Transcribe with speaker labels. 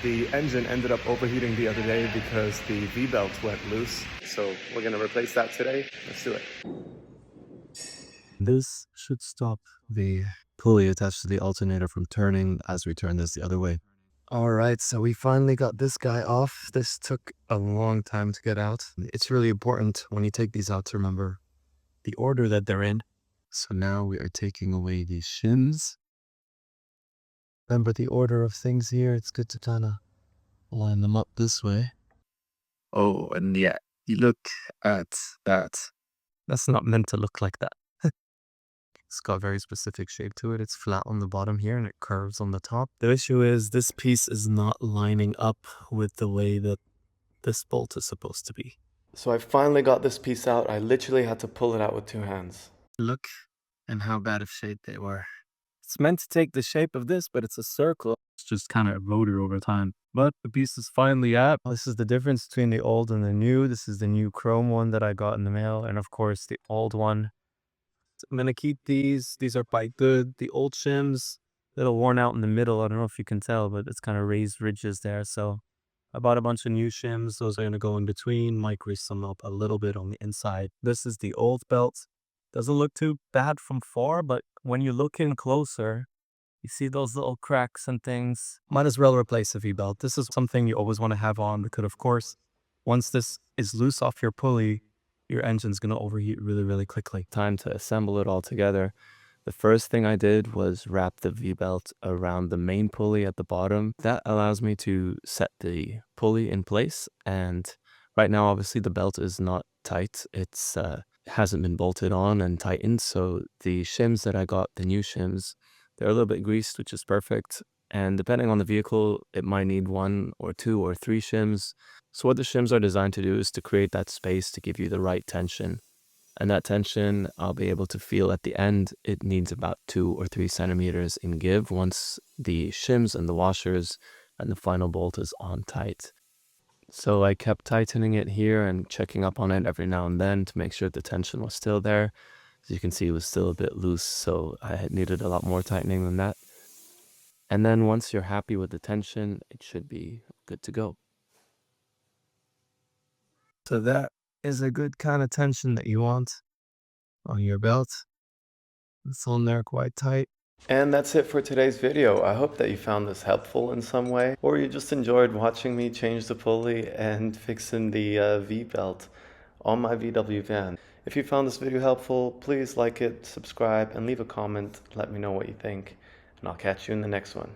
Speaker 1: The engine ended up overheating the other day because the V-belt went loose. So we're gonna replace that today. Let's do it.
Speaker 2: This should stop the pulley attached to the alternator from turning as we turn this the other way. Alright, so we finally got this guy off. This took a long time to get out. It's really important when you take these out to remember the order that they're in. So now we are taking away these shims. Remember the order of things here. It's good to kind of line them up this way. Oh, and yeah, you look at that. That's not meant to look like that. It's got a very specific shape to it. It's flat on the bottom here and it curves on the top. The issue is this piece is not lining up with the way that this bolt is supposed to be.
Speaker 1: So I finally got this piece out. I literally had to pull it out with 2 hands.
Speaker 2: Look and how bad of shape they were. It's meant to take the shape of this, but it's a circle. It's just kind of eroded over time. But the piece is finally out. This is the difference between the old and the new. This is the new chrome one that I got in the mail. And of course, the old one. So I'm going to keep these. These are quite good. The old shims, a little worn out in the middle. I don't know if you can tell, but it's kind of raised ridges there. So I bought a bunch of new shims. Those are going to go in between. Might grease them up a little bit on the inside. This is the old belt. Doesn't look too bad from far, but when you look in closer, you see those little cracks and things. Might as well replace the V-belt. This is something you always want to have on because, of course, once this is loose off your pulley, your engine's going to overheat really, really quickly. Time to assemble it all together. The first thing I did was wrap the V-belt around the main pulley at the bottom. That allows me to set the pulley in place. And right now, obviously, the belt is not tight. It's hasn't been bolted on and tightened. So the shims that I got, the new shims, they're a little bit greased, which is perfect. And depending on the vehicle, it might need 1 or 2 or 3 shims. So what the shims are designed to do is to create that space to give you the right tension. And that tension I'll be able to feel at the end. It needs about 2 or 3 centimeters in give once the shims and the washers and the final bolt is on tight. So I kept tightening it here and checking up on it every now and then to make sure the tension was still there. As you can see, it was still a bit loose, so I had needed a lot more tightening than that. And then once you're happy with the tension, it should be good to go. So that is a good kind of tension that you want on your belt. It's on there quite tight.
Speaker 1: And that's it for today's video. I hope that you found this helpful in some way, or you just enjoyed watching me change the pulley and fixing the V-belt on my VW van. If you found this video helpful, please like it, subscribe, and leave a comment. Let me know what you think, and I'll catch you in the next one.